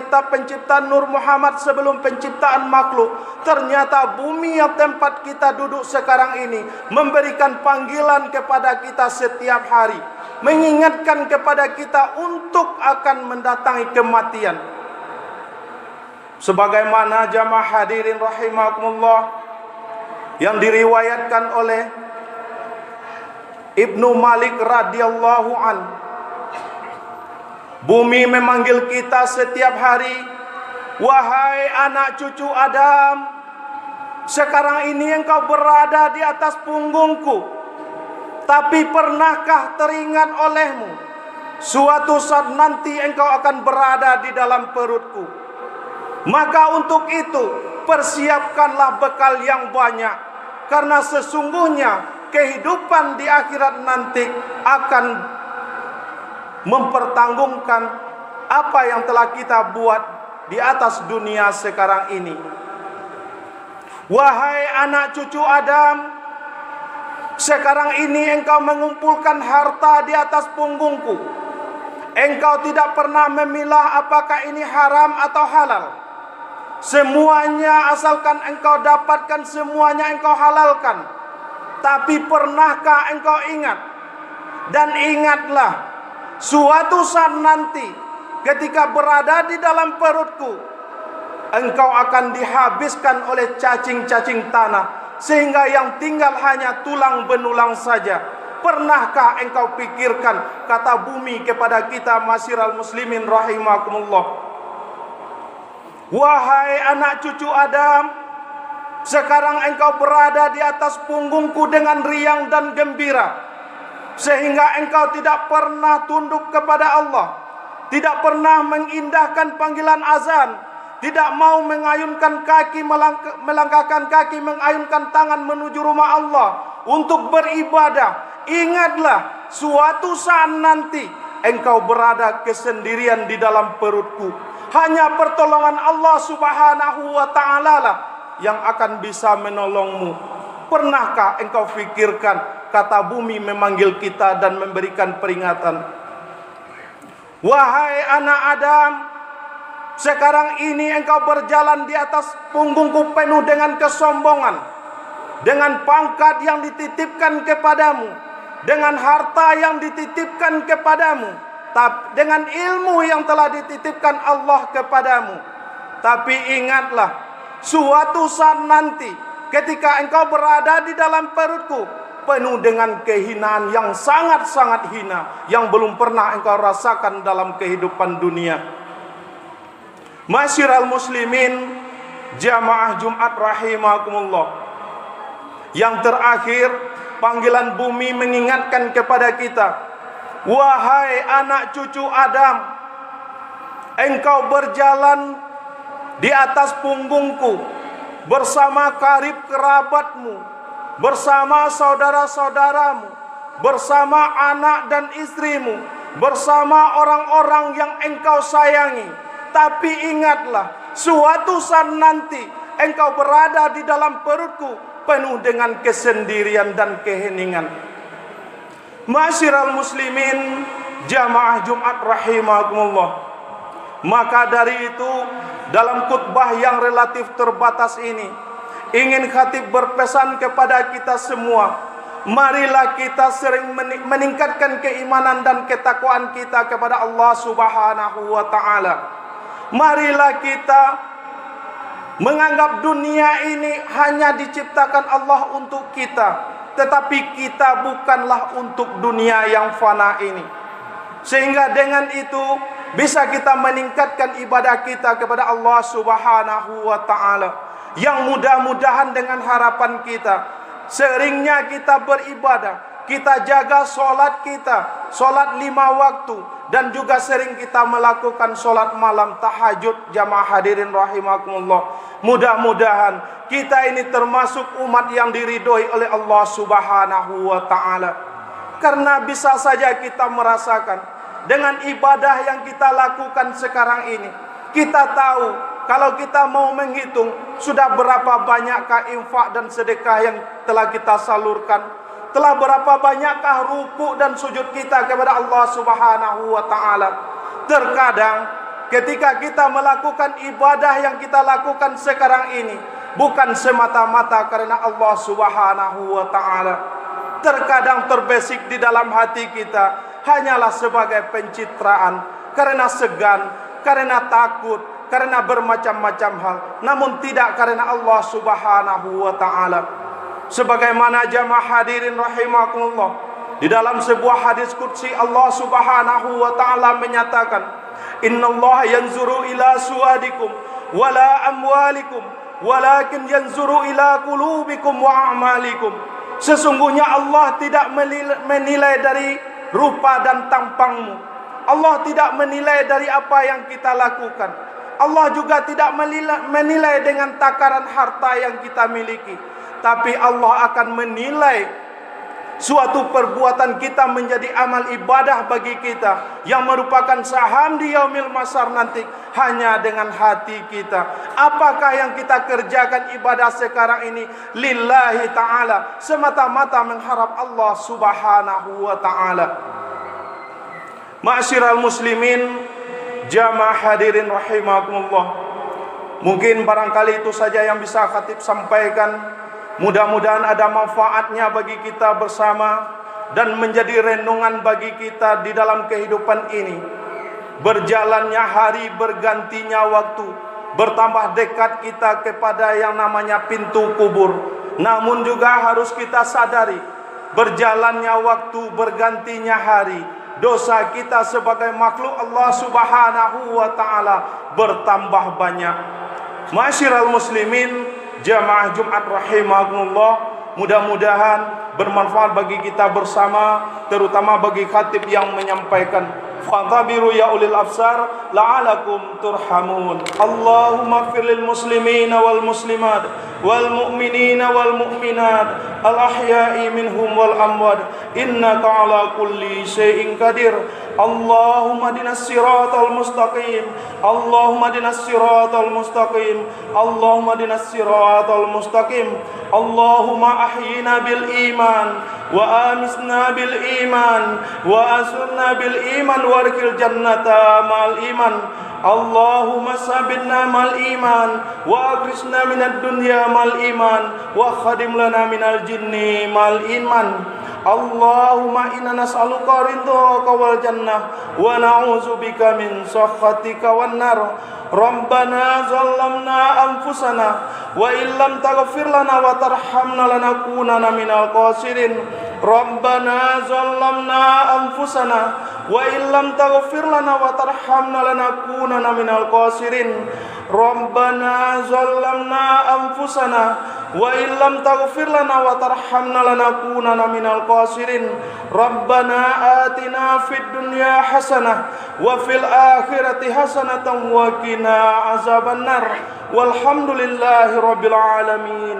kitab penciptaan Nur Muhammad sebelum penciptaan makhluk, ternyata bumi yang tempat kita duduk sekarang ini memberikan panggilan kepada kita setiap hari, mengingatkan kepada kita untuk akan mendatangi kematian. Sebagaimana jamaah hadirin rahimakumullah yang diriwayatkan oleh Ibnu Malik radhiyallahu an, bumi memanggil kita setiap hari, wahai anak cucu Adam, sekarang ini engkau berada di atas punggungku, tapi pernahkah teringat olehmu suatu saat nanti engkau akan berada di dalam perutku? Maka untuk itu persiapkanlah bekal yang banyak, karena sesungguhnya kehidupan di akhirat nanti akan mempertanggungan apa yang telah kita buat di atas dunia sekarang ini. Wahai anak cucu Adam, sekarang ini engkau mengumpulkan harta di atas punggungku. Engkau tidak pernah memilah apakah ini haram atau halal. Semuanya asalkan engkau dapatkan, semuanya engkau halalkan. Tapi pernahkah engkau ingat? Dan ingatlah, suatu saat nanti ketika berada di dalam perutku, engkau akan dihabiskan oleh cacing-cacing tanah, sehingga yang tinggal hanya tulang benulang saja. Pernahkah engkau pikirkan, kata bumi kepada kita masyiral muslimin rahimakumullah, wahai anak cucu Adam, sekarang engkau berada di atas punggungku dengan riang dan gembira, sehingga engkau tidak pernah tunduk kepada Allah, tidak pernah mengindahkan panggilan azan, tidak mau mengayunkan kaki, melangkahkan kaki, mengayunkan tangan menuju rumah Allah untuk beribadah. Ingatlah, suatu saat nanti engkau berada kesendirian di dalam perutku. Hanya pertolongan Allah subhanahu wa ta'ala lah yang akan bisa menolongmu. Pernahkah engkau fikirkan, kata bumi memanggil kita dan memberikan peringatan, wahai anak Adam, sekarang ini engkau berjalan di atas punggungku penuh dengan kesombongan, dengan pangkat yang dititipkan kepadamu, dengan harta yang dititipkan kepadamu, dengan ilmu yang telah dititipkan Allah kepadamu. Tapi ingatlah, suatu saat nanti ketika engkau berada di dalam perutku penuh dengan kehinaan yang sangat-sangat hina, yang belum pernah engkau rasakan dalam kehidupan dunia. Masyiral muslimin, jamaah Jumat rahimakumullah, yang terakhir panggilan bumi mengingatkan kepada kita, wahai anak cucu Adam, engkau berjalan di atas punggungku bersama karib kerabatmu, bersama saudara-saudaramu, bersama anak dan istrimu, bersama orang-orang yang engkau sayangi. Tapi ingatlah, suatu saat nanti engkau berada di dalam perutku penuh dengan kesendirian dan keheningan. Masyiral muslimin, jamaah Jumat rahimakumullah, maka dari itu dalam khutbah yang relatif terbatas ini ingin khatib berpesan kepada kita semua, marilah kita sering meningkatkan keimanan dan ketakwaan kita kepada Allah subhanahu wa ta'ala. Marilah kita menganggap dunia ini hanya diciptakan Allah untuk kita, tetapi kita bukanlah untuk dunia yang fana ini. Sehingga dengan itu bisa kita meningkatkan ibadah kita kepada Allah subhanahu wa ta'ala, yang mudah-mudahan dengan harapan kita seringnya kita beribadah, kita jaga solat kita, solat 5 waktu, dan juga sering kita melakukan solat malam tahajud, jamaah hadirin rahimakumullah. Mudah-mudahan kita ini termasuk umat yang diridhoi oleh Allah subhanahu wa ta'ala. Karena bisa saja kita merasakan dengan ibadah yang kita lakukan sekarang ini, kita tahu kalau kita mau menghitung sudah berapa banyakkah infak dan sedekah yang telah kita salurkan, telah berapa banyakkah ruku dan sujud kita kepada Allah subhanahu wa ta'ala. Terkadang ketika kita melakukan ibadah yang kita lakukan sekarang ini bukan semata-mata karena Allah Subhanahu wa taala. Terkadang terbesit di dalam hati kita hanyalah sebagai pencitraan, karena segan, karena takut, karena bermacam-macam hal, namun tidak karena Allah Subhanahu wa taala. Sebagaimana jamaah hadirin rahimakumullah, di dalam sebuah hadis qudsi Allah Subhanahu wa taala menyatakan, "Innallaha yanzuru ila suwadikum wala amwalikum, walakin yanzuru ila qulubikum wa a'malikum." Sesungguhnya Allah tidak menilai dari rupa dan tampangmu. Allah tidak menilai dari apa yang kita lakukan. Allah juga tidak menilai dengan takaran harta yang kita miliki. Tapi Allah akan menilai suatu perbuatan kita menjadi amal ibadah bagi kita, yang merupakan saham di yaumil mahsyar nanti hanya dengan hati kita. Apakah yang kita kerjakan ibadah sekarang ini lillahi ta'ala, semata-mata mengharap Allah Subhanahu wa ta'ala. Ma'asyiral muslimin, jamaah hadirin rahimakumullah, mungkin barangkali itu saja yang bisa khatib sampaikan. Mudah-mudahan ada manfaatnya bagi kita bersama dan menjadi renungan bagi kita di dalam kehidupan ini. Berjalannya hari, bergantinya waktu, bertambah dekat kita kepada yang namanya pintu kubur. Namun juga harus kita sadari, berjalannya waktu, bergantinya hari, dosa kita sebagai makhluk Allah Subhanahu wa ta'ala bertambah banyak. Ma'asyiral muslimin, jamaah Jumat rahimakumullah, mudah-mudahan bermanfaat bagi kita bersama, terutama bagi khatib yang menyampaikan. Fadhabiru ya ulil absar la'alakum turhamun. Allahumma ighfir lil muslimina wal muslimat wal mu'minina wal mu'minat al ahya'i minhum wal amwat, innaka ala kulli syai'in qadir. Allahumma dinas siratal mustaqim, Allahumma dinas siratal mustaqim, Allahumma dinas siratal mustaqim. Allahumma ahyina bil iman wa amisna bil iman wa asurna bil iman warqil jannata mal iman. Allahumma sabitna mal iman wa agrisna minad dunya mal iman wa khadim lana minal jinni mal iman. Allahumma inna nas'aluka ridhaka wal jannah wa na'udzubika min sakhatika wan nar. Rabbana zalamna anfusana wa illam taghfir lana wa tarhamna lanakunanna minal khasirin. Rabbana zalamna anfusana wa illam taghfir lana wa tarhamna lanakunanna minal khasirin. Rabbana zalamna anfusana wa illam taghfir lana wa tarhamna lanakunanna minal khasirin. Rabbana atina fid dunya hasanah wa fil akhirati hasanatan wa qina azabannar. Walhamdulillahi rabbil alamin.